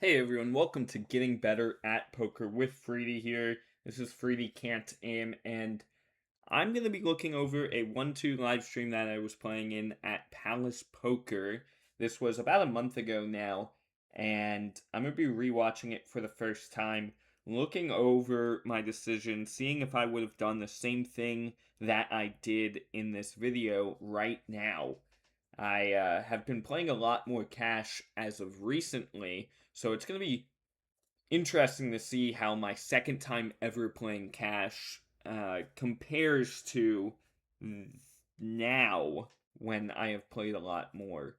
Hey everyone, welcome to Getting Better at Poker with Freedy here. This is Freedy Can't Aim, and I'm going to be looking over a 1-2 live stream that I was playing in at Palace Poker. This was about a month ago now, and I'm going to be rewatching it for the first time, looking over my decision, seeing if I would have done the same thing that I did in this video right now. I have been playing a lot more cash as of recently, so it's going to be interesting to see how my second time ever playing cash compares to now when I have played a lot more.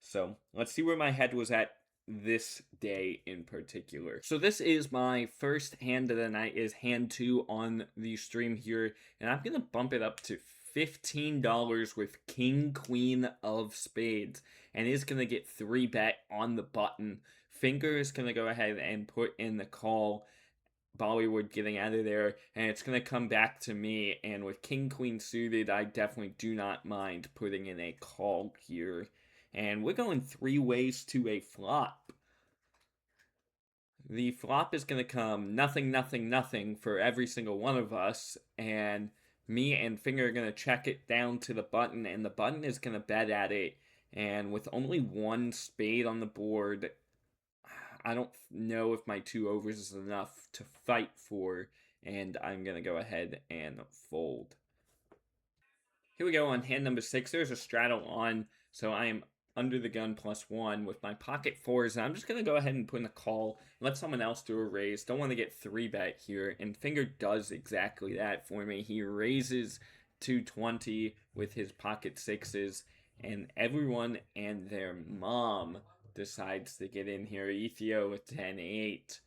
So let's see where my head was at this day in particular. So this is my first hand of the night, is hand 2 on the stream here, and I'm gonna bump it up to $15 with King Queen of Spades, and is gonna get 3-bet on the button. Finger is gonna go ahead and put in the call, Bollywood getting out of there, and it's going to come back to me. And with King Queen suited, I definitely do not mind putting in a call here. And we're going 3 ways to a flop. The flop is going to come nothing, nothing, nothing for every single one of us, and me and Finger are going to check it down to the button, and the button is going to bet at it. And with only 1 spade on the board, I don't know if my 2 overs is enough to fight for, and I'm going to go ahead and fold. Here we go on hand number 6. There's a straddle on, so I am under the gun +1 with my pocket 4s, and I'm just going to go ahead and put in a call, let someone else do a raise. Don't want to get 3-bet here, and Finger does exactly that for me. He raises 220 with his pocket 6s, and everyone and their mom decides to get in here. Ethio with 10-8,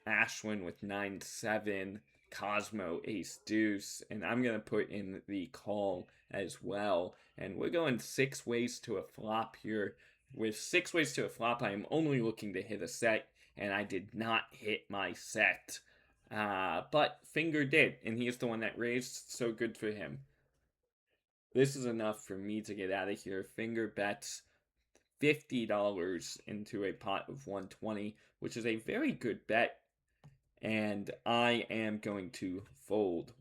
Ashwin with 9-7, Cosmo ace deuce, and I'm going to put in the call as well. And we're going 6 ways to a flop here. With 6 ways to a flop, I am only looking to hit a set, and I did not hit my set. But Finger did, and he is the one that raised, so good for him. This is enough for me to get out of here. Finger bets $50 into a pot of 120, which is a very good bet, and I am going to fold.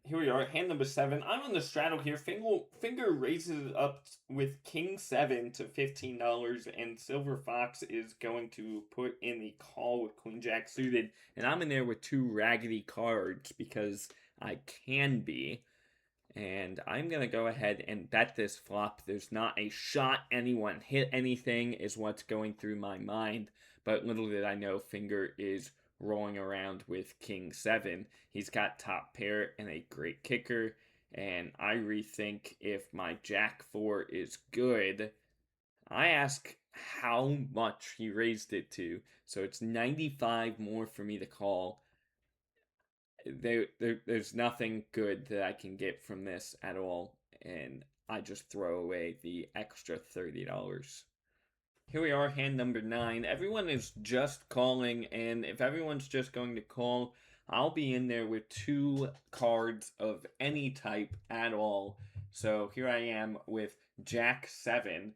Here we are, hand number 7. I'm on the straddle here. Finger raises up with King 7 to $15, and Silver Fox is going to put in the call with Queen Jack suited, and I'm in there with 2 raggedy cards because I can be. And I'm going to go ahead and bet this flop. There's not a shot anyone hit anything is what's going through my mind. But little did I know Finger is rolling around with King 7. He's got top pair and a great kicker. And I rethink if my Jack 4 is good. I ask how much he raised it to. So it's 95 more for me to call. There's nothing good that I can get from this at all, and I just throw away the extra $30. Here we are, hand number 9. Everyone is just calling, and if everyone's just going to call, I'll be in there with 2 cards of any type at all. So here I am with Jack 7.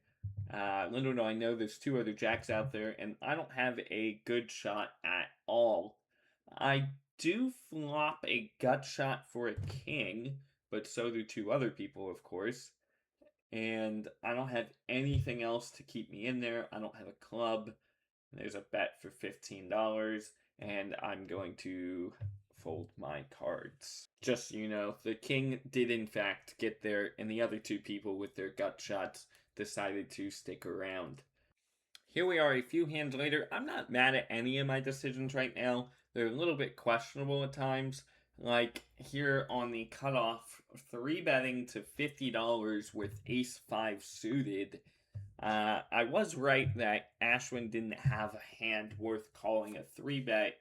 Little do I know there's 2 other Jacks out there, and I don't have a good shot at all. I do flop a gut shot for a king, but so do 2 other people, of course. And I don't have anything else to keep me in there. I don't have a club. There's a bet for $15, and I'm going to fold my cards. Just so you know, the king did in fact get there, and the other 2 people with their gut shots decided to stick around. Here we are a few hands later. I'm not mad at any of my decisions right now. They're a little bit questionable at times. Like here on the cutoff, 3-betting to $50 with ace 5 suited. I was right that Ashwin didn't have a hand worth calling a 3-bet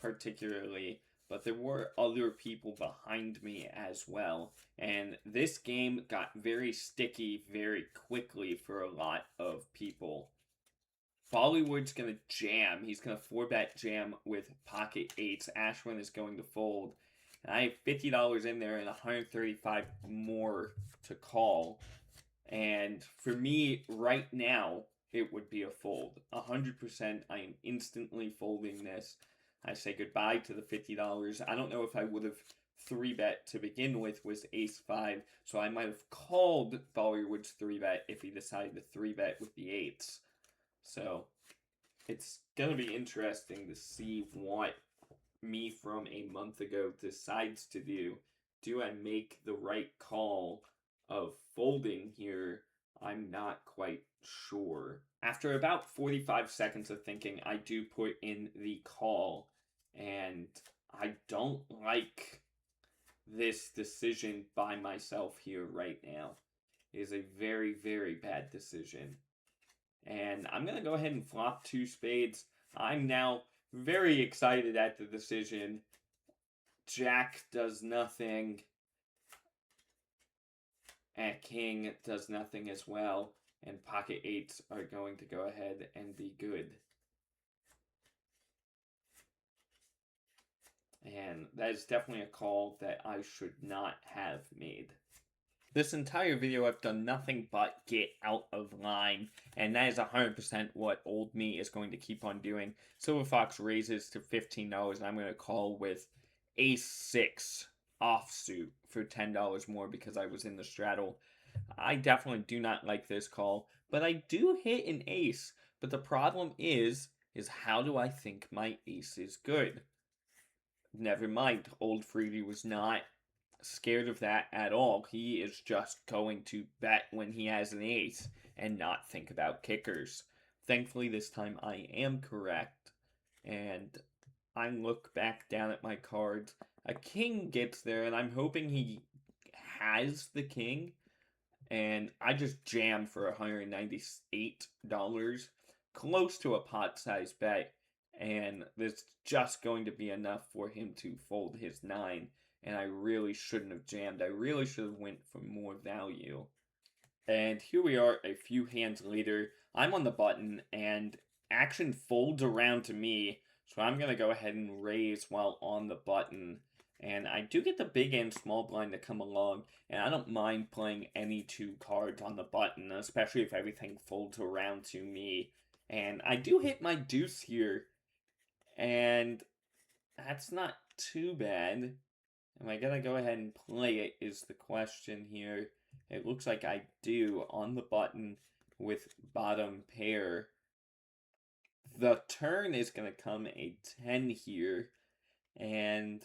particularly, but there were other people behind me as well. And this game got very sticky very quickly for a lot of people. Bollywood's going to jam. He's going to 4-bet jam with pocket 8s. Ashwin is going to fold. And I have $50 in there and 135 more to call. And for me, right now, it would be a fold. 100%. I am instantly folding this. I say goodbye to the $50. I don't know if I would have 3-bet to begin with ace 5, so I might have called Bollywood's 3-bet if he decided to 3-bet with the 8s. So it's going to be interesting to see what me from a month ago decides to do. Do I make the right call of folding here? I'm not quite sure. After about 45 seconds of thinking, I do put in the call, and I don't like this decision by myself here right now. It is a very, very bad decision. And I'm going to go ahead and flop 2 spades. I'm now very excited at the decision. Jack does nothing. And King does nothing as well. And pocket 8s are going to go ahead and be good. And that is definitely a call that I should not have made. This entire video I've done nothing but get out of line, and that is 100% what old me is going to keep on doing. Silver Fox raises to $15, and I'm going to call with ace 6 offsuit for $10 more because I was in the straddle. I definitely do not like this call, but I do hit an ace. But the problem is how do I think my ace is good? Never mind, old Freebie was not scared of that at all. He is just going to bet when he has an ace and not think about kickers. Thankfully, this time I am correct, and I look back down at my cards. A king gets there, and I'm hoping he has the king, and I just jammed for $198, close to a pot-sized bet, and this just going to be enough for him to fold his 9, and I really shouldn't have jammed. I really should have went for more value. And here we are a few hands later. I'm on the button, and action folds around to me, so I'm going to go ahead and raise while on the button. And I do get the big and small blind to come along, and I don't mind playing any 2 cards on the button, especially if everything folds around to me. And I do hit my deuce here, and that's not too bad. Am I gonna go ahead and play it is the question here. It looks like I do on the button with bottom pair. The turn is gonna come a 10 here, and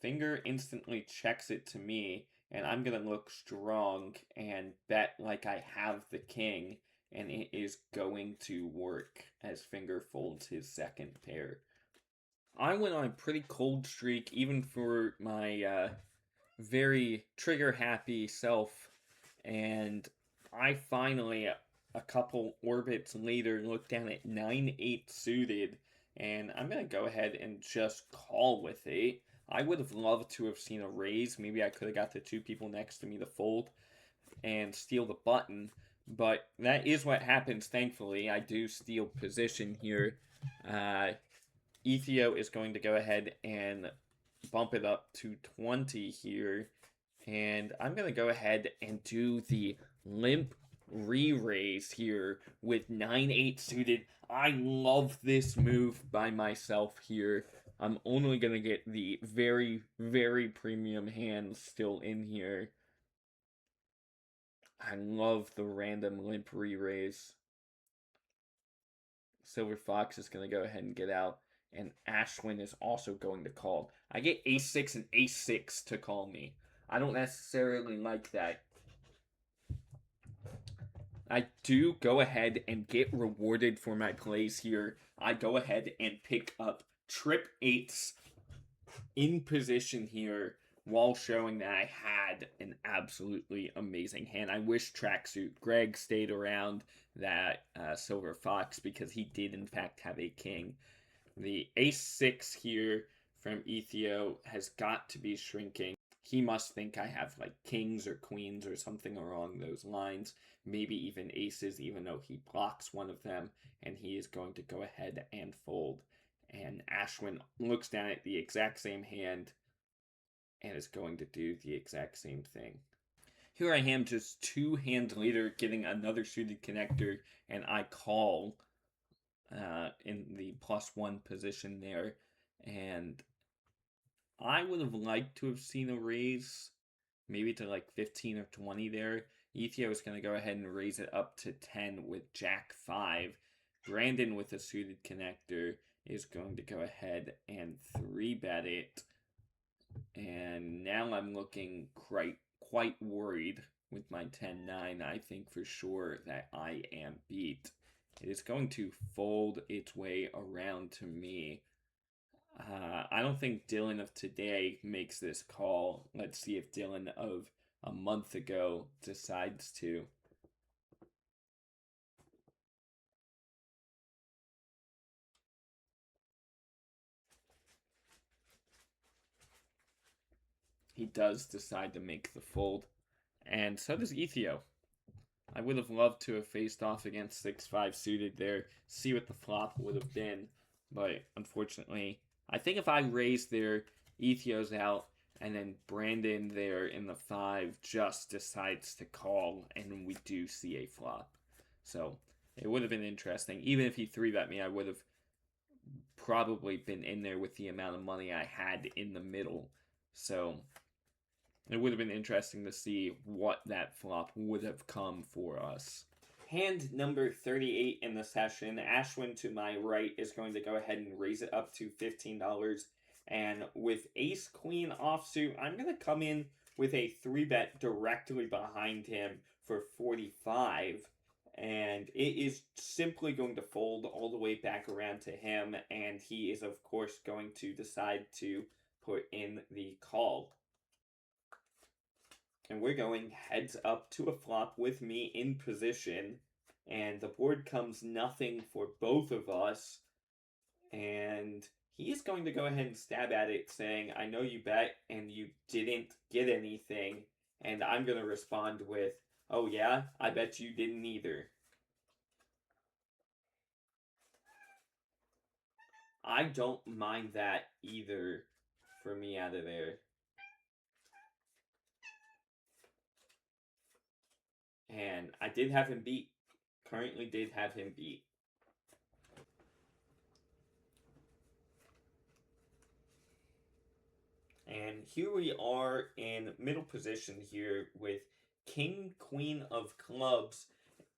finger instantly checks it to me, and I'm gonna look strong and bet like I have the king, and it is going to work as finger folds his second pair. I went on a pretty cold streak, even for my very trigger happy self, and I finally, a couple orbits later, looked down at 9-8 suited, and I'm gonna go ahead and just call with 8. I would have loved to have seen a raise. Maybe I could have got the 2 people next to me to fold and steal the button, but that is what happens. Thankfully, I do steal position here. Ethio is going to go ahead and bump it up to 20 here. And I'm going to go ahead and do the limp re-raise here with 9-8 suited. I love this move by myself here. I'm only going to get the very, very premium hands still in here. I love the random limp re-raise. Silver Fox is going to go ahead and get out, and Ashwin is also going to call. I get ace 6 and ace 6 to call me. I don't necessarily like that. I do go ahead and get rewarded for my plays here. I go ahead and pick up trip 8s in position here while showing that I had an absolutely amazing hand. I wish Tracksuit Greg stayed around that Silver Fox because he did in fact have a king. The ace 6 here from Ethio has got to be shrinking. He must think I have like kings or queens or something along those lines, maybe even aces, even though he blocks one of them, and he is going to go ahead and fold. And Ashwin looks down at the exact same hand and is going to do the exact same thing. Here I am just 2 hands later getting another suited connector, and I call in the +1 position there, and I would have liked to have seen a raise, maybe to like 15 or 20 there. Ethio is going to go ahead and raise it up to 10 with Jack 5. Brandon with a suited connector is going to go ahead and 3-bet it. And now I'm looking quite worried with my 10-9. I think for sure that I am beat. It is going to fold its way around to me. I don't think Dylan of today makes this call. Let's see if Dylan of a month ago decides to. He does decide to make the fold, and so does Ethio. I would have loved to have faced off against 6-5 suited there, see what the flop would have been, but unfortunately, I think if I raise there, Ethio's out, and then Brandon there in the 5 just decides to call, and we do see a flop. So it would have been interesting. Even if he 3-bet me, I would have probably been in there with the amount of money I had in the middle. So it would have been interesting to see what that flop would have come for us. Hand number 38 in the session. Ashwin to my right is going to go ahead and raise it up to $15. And with ace queen offsuit, I'm going to come in with a 3-bet directly behind him for 45. And it is simply going to fold all the way back around to him. And he is, of course, going to decide to put in the call. And we're going heads up to a flop with me in position. And the board comes nothing for both of us. And he is going to go ahead and stab at it, saying, I know you bet and you didn't get anything. And I'm going to respond with, oh yeah, I bet you didn't either. I don't mind that either for me out of there. And I did have him beat. Currently did have him beat. And here we are in middle position here with King, Queen of Clubs.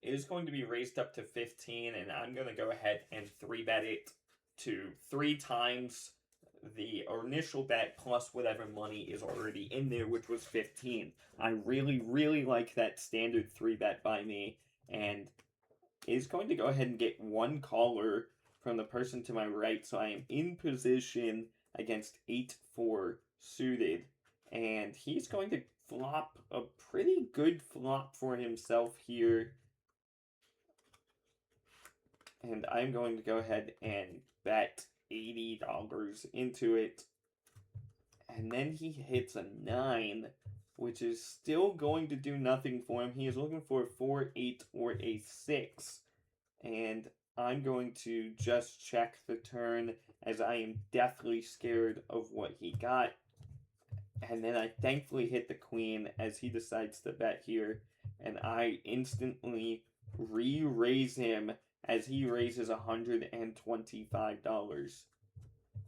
It is going to be raised up to 15, and I'm going to go ahead and 3-bet it to 3 times the initial bet plus whatever money is already in there, which was 15. I really, really like that standard 3-bet by me, and is going to go ahead and get one caller from the person to my right, so I am in position against 8-4 suited, and he's going to flop a pretty good flop for himself here. And I'm going to go ahead and bet $80 into it. And then he hits a 9, which is still going to do nothing for him. He is looking for a 4, 8, or a 6. And I'm going to just check the turn as I am deathly scared of what he got. And then I thankfully hit the queen as he decides to bet here. And I instantly re-raise him as he raises $125.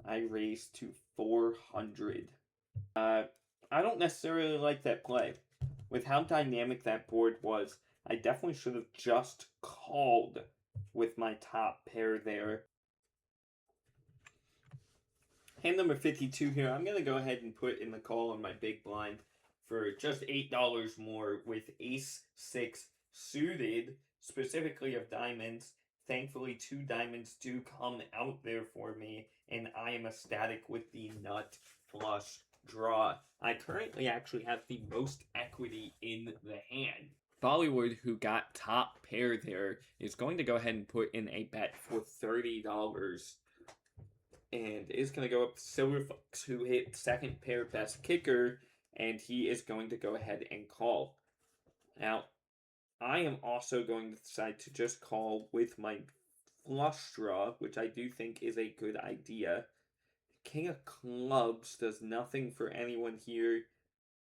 I raise to 400. I don't necessarily like that play. With how dynamic that board was, I definitely should have just called with my top pair there. Hand number 52 here. I'm going to go ahead and put in the call on my big blind for just $8 more with ace 6 suited, specifically of diamonds. Thankfully, 2 diamonds do come out there for me, and I am ecstatic with the nut flush draw. I currently actually have the most equity in the hand. Bollywood, who got top pair there, is going to go ahead and put in a bet for $30. And is going to go up to Silver Fox, who hit second pair best kicker, and he is going to go ahead and call. Now, I am also going to decide to just call with my flush draw, which I do think is a good idea. King of Clubs does nothing for anyone here,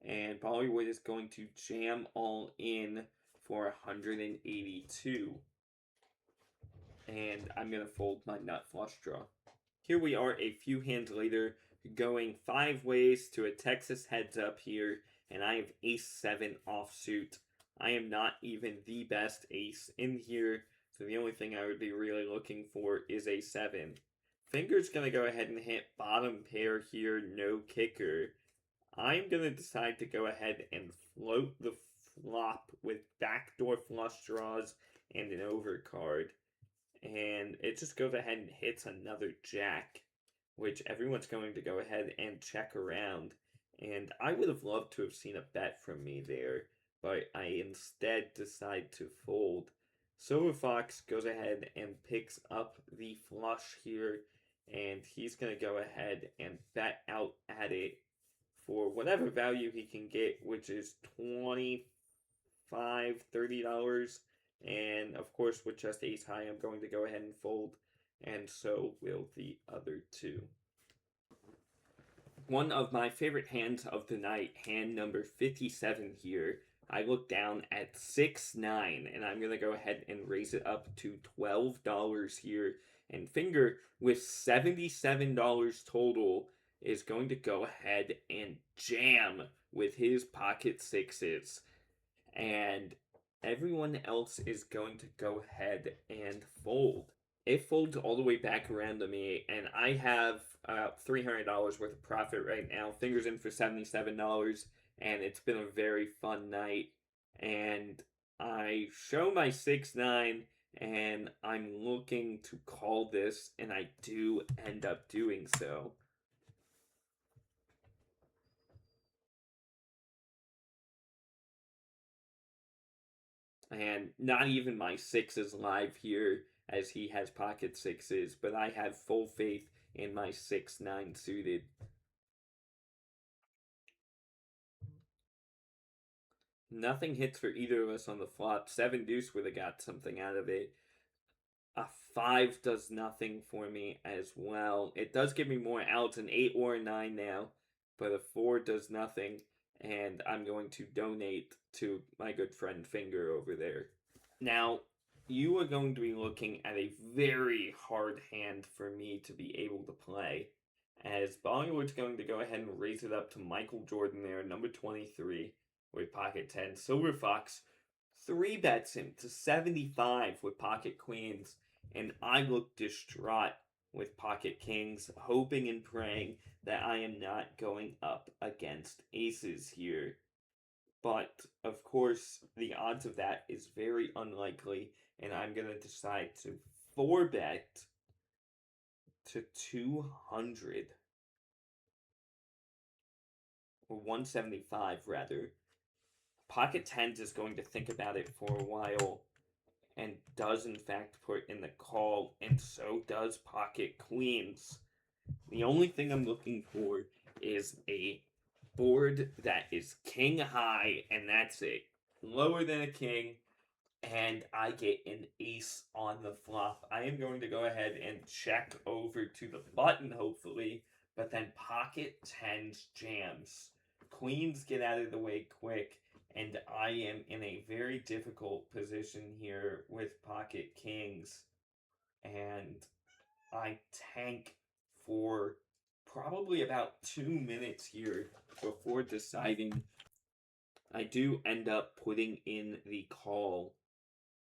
and Bollywood is going to jam all in for 182. and I'm going to fold my nut flush draw. Here we are a few hands later, going 5 ways to a Texas heads up here, and I have ace 7 offsuit. I am not even the best ace in here, so the only thing I would be really looking for is a 7. Finger's gonna go ahead and hit bottom pair here, no kicker. I'm gonna decide to go ahead and float the flop with backdoor flush draws and an overcard, and it just goes ahead and hits another jack, which everyone's going to go ahead and check around. And I would have loved to have seen a bet from me there, but I instead decide to fold. Silver Fox goes ahead and picks up the flush here, and he's going to go ahead and bet out at it for whatever value he can get, which is 25 $30. And of course, with just ace high, I'm going to go ahead and fold, and so will the other two. One of my favorite hands of the night, hand number 57 here. I look down at 6-9, and I'm going to go ahead and raise it up to $12 here. And Finger, with $77 total, is going to go ahead and jam with his pocket sixes. And everyone else is going to go ahead and fold. It folds all the way back around to me, and I have $300 worth of profit right now. Fingers in for $77, and it's been a very fun night. And I show my 6-9, and I'm looking to call this, and I do end up doing so. And not even my 6 is live here, as he has pocket 6s, but I have full faith in my 6-9 suited. Nothing hits for either of us on the flop. 7 deuce would have got something out of it. A 5 does nothing for me as well. It does give me more outs, an 8 or a 9 now, but a 4 does nothing, and I'm going to donate to my good friend Finger over there. Now, you are going to be looking at a very hard hand for me to be able to play, as Bollywood's going to go ahead and raise it up to Michael Jordan there, number 23, with pocket 10. Silver Fox 3-bets him to 75 with pocket queens, and I look distraught with pocket kings, hoping and praying that I am not going up against aces here. But, of course, the odds of that is very unlikely, and I'm going to decide to 4-bet to 200. Or 175, rather. Pocket tens is going to think about it for a while, and does in fact put in the call, and so does pocket queens. The only thing I'm looking for is a board that is king high, and that's it. Lower than a king, and I get an ace on the flop. I am going to go ahead and check over to the button, hopefully, but then pocket tens jams. Queens get out of the way quick, and I am in a very difficult position here with pocket kings. And I tank for probably about 2 minutes here before deciding. I do end up putting in the call,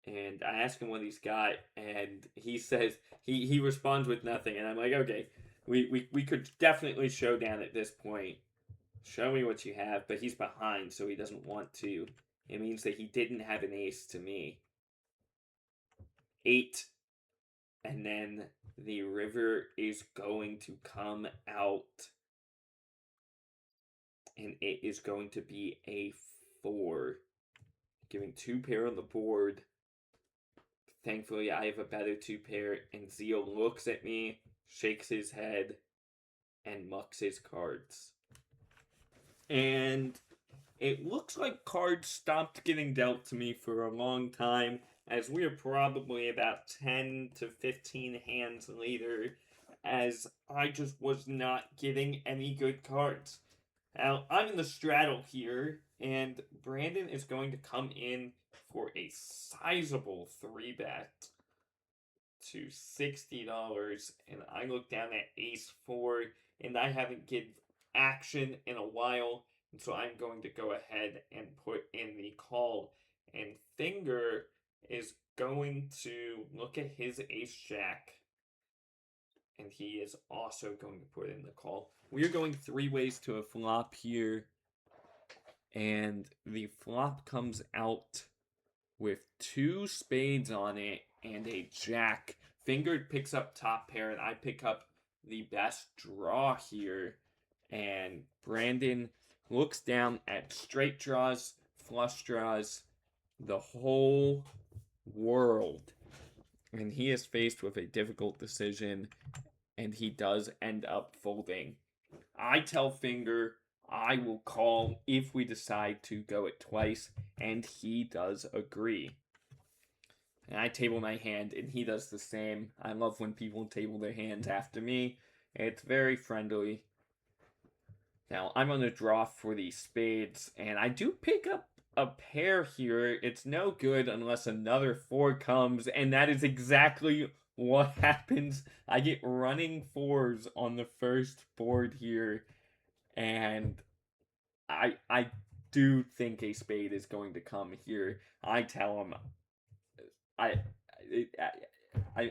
and I ask him what he's got, and he says he responds with nothing, and I'm like, okay, we could definitely show down at this point. Show me what you have, but he's behind, so he doesn't want to. It means that he didn't have an ace to me. 8, and then the river is going to come out, and it is going to be a 4, giving 2 pair on the board. Thankfully, I have a better 2 pair, and Zeal looks at me, shakes his head, and mucks his cards. And it looks like cards stopped getting dealt to me for a long time, as we are probably about 10 to 15 hands later, as I just was not getting any good cards. Now, I'm in the straddle here, and Brandon is going to come in for a sizable 3-bet. to $60, and I look down at ace 4, and I haven't given action in a while, and so I'm going to go ahead and put in the call. And Finger is going to look at his ace jack, and he is also going to put in the call. We are going 3 ways to a flop here, and the flop comes out with 2 spades on it and a jack. Finger picks up top pair, and I pick up the best draw here. And Brandon looks down at straight draws, flush draws, the whole world. And he is faced with a difficult decision, and he does end up folding. I tell Finger I will call if we decide to go it twice, and he does agree. And I table my hand, and he does the same. I love when people table their hands after me. It's very friendly. Now, I'm going to draw for the spades, and I do pick up a pair here. It's no good unless another 4 comes, and that is exactly what happens. I get running 4s on the first board here, and I do think a spade is going to come here. I tell him I,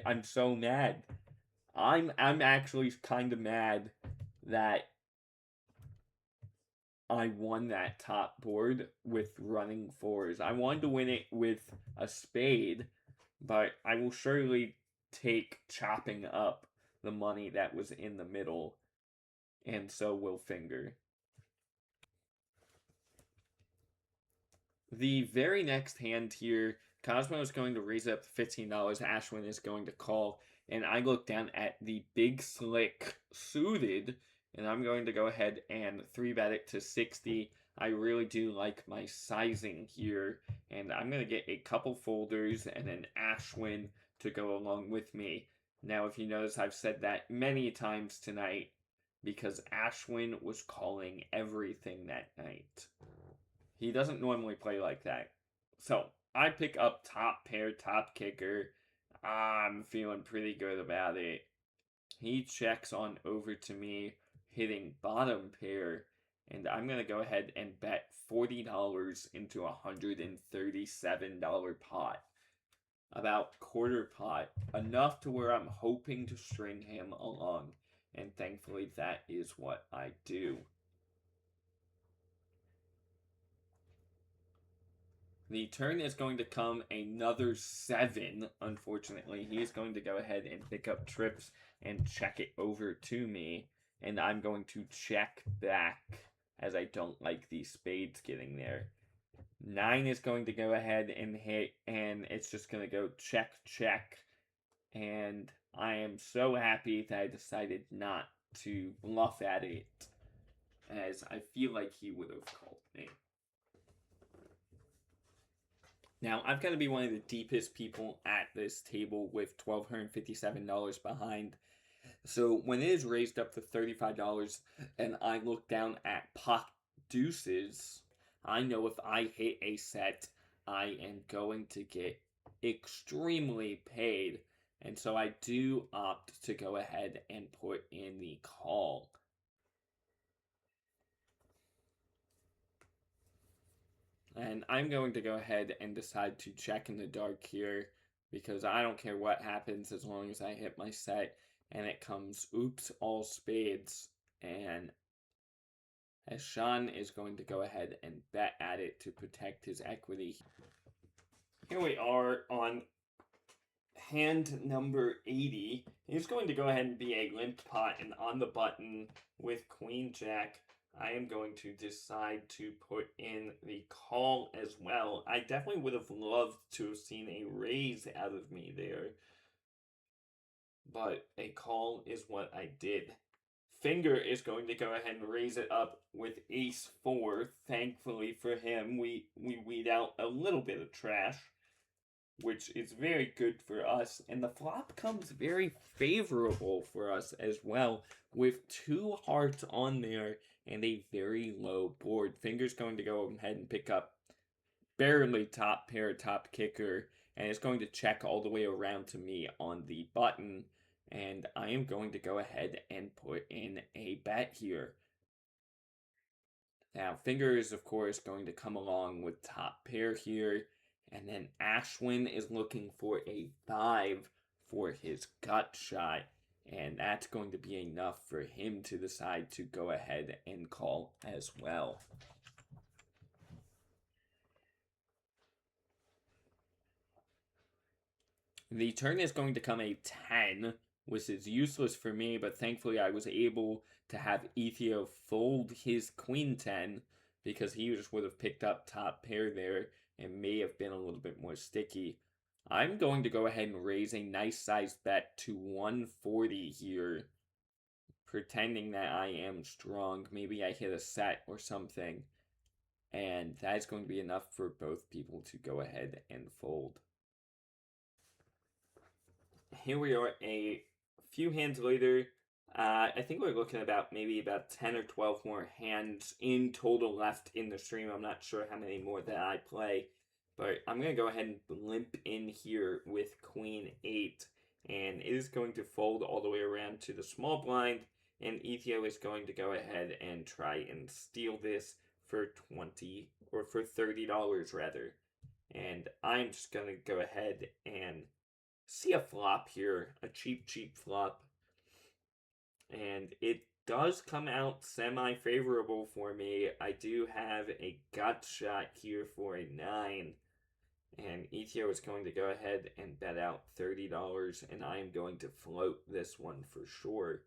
I'm so mad. I'm actually kind of mad that I won that top board with running 4s. I wanted to win it with a spade, but I will surely take chopping up the money that was in the middle, and so will Finger. The very next hand here, Cosmo is going to raise up $15. Ashwin is going to call, and I look down at the Big Slick suited, and I'm going to go ahead and 3-bet it to 60. I really do like my sizing here, and I'm going to get a couple folders and an Ashwin to go along with me. Now, if you notice, I've said that many times tonight because Ashwin was calling everything that night. He doesn't normally play like that. So I pick up top pair, top kicker. I'm feeling pretty good about it. He checks on over to me, hitting bottom pair, and I'm going to go ahead and bet $40 into a $137 pot. About quarter pot, enough to where I'm hoping to string him along, and thankfully that is what I do. The turn is going to come another 7, unfortunately. He is going to go ahead and pick up trips and check it over to me. And I'm going to check back as I don't like these spades getting there. 9 is going to go ahead and hit, and it's just going to go check, check. And I am so happy that I decided not to bluff at it, as I feel like he would have called me. Now, I've got to be one of the deepest people at this table with $1,257 behind. So when it is raised up to $35 and I look down at pot deuces, I know if I hit a set, I am going to get extremely paid. And so I do opt to go ahead and put in the call. And I'm going to go ahead and decide to check in the dark here because I don't care what happens as long as I hit my set and it comes oops all spades. And as Sean is going to go ahead and bet at it to protect his equity. Here we are on hand number 80. He's going to go ahead and be a limp pot, and on the button with Queen Jack, I am going to decide to put in the call as well. I definitely would have loved to have seen a raise out of me there, but a call is what I did. Finger is going to go ahead and raise it up with ace 4. Thankfully for him, we weed out a little bit of trash, which is very good for us. And the flop comes very favorable for us as well, with 2 hearts on there and a very low board. Finger's going to go ahead and pick up barely top pair, top kicker, and it's going to check all the way around to me on the button, and I am going to go ahead and put in a bet here. Now, Finger is, of course, going to come along with top pair here, and then Ashwin is looking for a 5 for his gut shot, and that's going to be enough for him to decide to go ahead and call as well. The turn is going to come a 10, which is useless for me, but thankfully I was able to have Ethio fold his queen 10 because he just would have picked up top pair there and may have been a little bit more sticky. I'm going to go ahead and raise a nice sized bet to 140 here, pretending that I am strong. Maybe I hit a set or something, and that is going to be enough for both people to go ahead and fold. Here we are a few hands later. I think we're looking about maybe about 10 or 12 more hands in total left in the stream. I'm not sure how many more that I play, but I'm going to go ahead and limp in here with Queen 8, and it is going to fold all the way around to the small blind, and Ethio is going to go ahead and try and steal this for $20, or for $30 rather. And I'm just going to go ahead and see a flop here, a cheap flop, and it does come out semi-favorable for me. I do have a gut shot here for a 9, and Ethio is going to go ahead and bet out $30, and I am going to float this one for sure.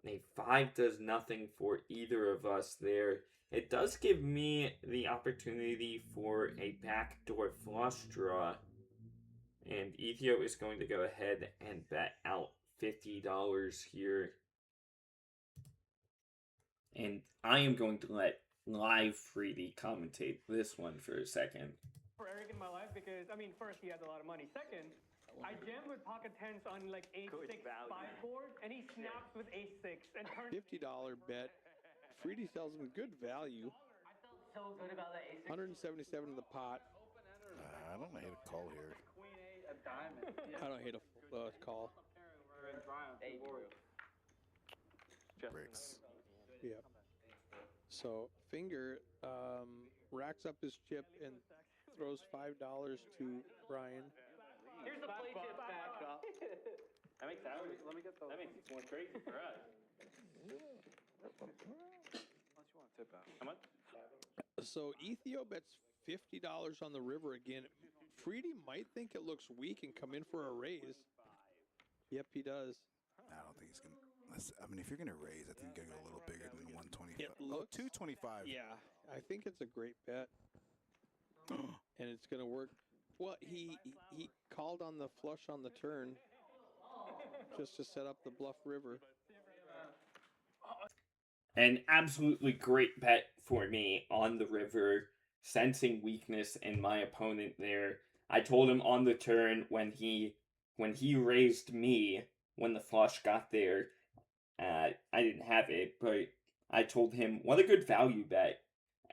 A 5 does nothing for either of us there. It does give me the opportunity for a backdoor flush draw, and Ethio is going to go ahead and bet out $50 here. And I am going to let Live 3D commentate this one for a second. For Eric in my life because, I mean, first, he has a lot of money. Second, I jammed with pocket tens on like 8-6 5 board, and he snaps with 8-6 and turns $50 bet. Freedy sells him good value. I felt so good about that 8-6. 177 in the pot. I don't hate a call here. Queen 8, a diamond. I don't hate a call. Breaks. Yeah. So Finger racks up his chip and throws $5 to Brian. Here's the play chip back. That makes that. Let me get those. That makes it more crazy for us. Unless you want to tip out. How much? So Ethio bets $50 on the river again. Freedy might think it looks weak and come in for a raise. Yep, he does. I don't think he's gonna. I mean, if you're gonna raise, I think you gotta go a little bigger than 125. It looks, 225. Yeah, I think it's a great bet, and it's gonna work. Well, he called on the flush on the turn, just to set up the bluff river. An absolutely great bet for me on the river, sensing weakness in my opponent there. I told him on the turn when he raised me when the flush got there. I didn't have it, but I told him what a good value bet,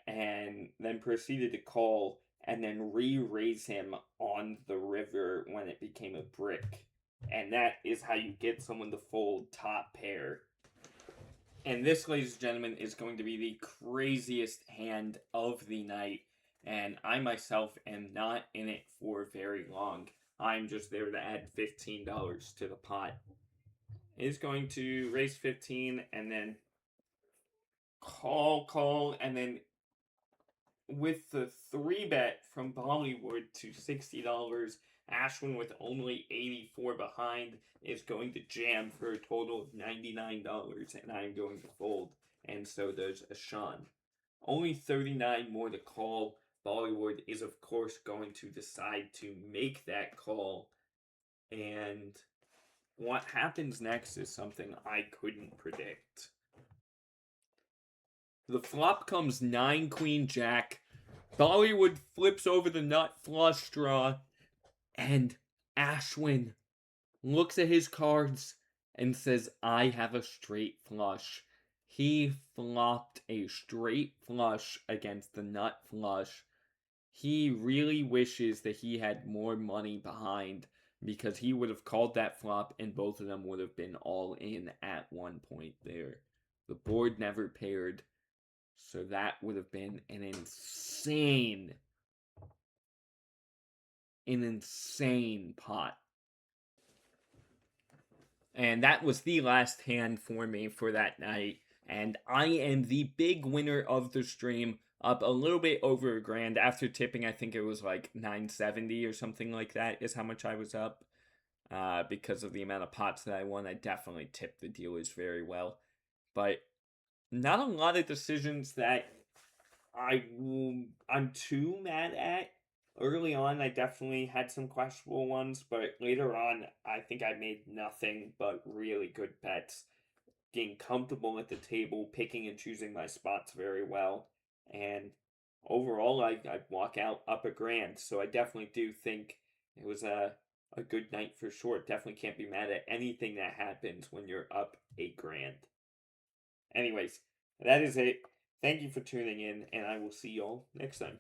and then proceeded to call and then re-raise him on the river when it became a brick. And that is how you get someone to fold top pair. And this, ladies and gentlemen, is going to be the craziest hand of the night, and I myself am not in it for very long. I'm just there to add $15 to the pot. Is going to raise 15 and then call, and then with the 3-bet from Bollywood to $60, Ashwin with only 84 behind is going to jam for a total of $99, and I'm going to fold, and so does Ashan. Only 39 more to call. Bollywood is, of course, going to decide to make that call, and what happens next is something I couldn't predict. The flop comes 9 Queen Jack. Bollywood flips over the nut flush draw, and Ashwin looks at his cards and says, I have a straight flush. He flopped a straight flush against the nut flush, He really wishes that he had more money behind because he would have called that flop and both of them would have been all in at one point there. The board never paired, so that would have been an insane pot. And that was the last hand for me for that night. And I am the big winner of the stream, up a little bit over $1,000 after tipping. I think it was like 970 or something like that is how much I was up. Because of the amount of pots that I won, I definitely tipped the dealers very well. But not a lot of decisions that I'm too mad at. Early on, I definitely had some questionable ones, but later on, I think I made nothing but really good bets. Getting comfortable at the table, picking and choosing my spots very well, and overall, I'd walk out up $1,000. So I definitely do think it was a good night for sure. Definitely can't be mad at anything that happens when you're up $8,000. Anyways, that is it. Thank you for tuning in, and I will see y'all next time.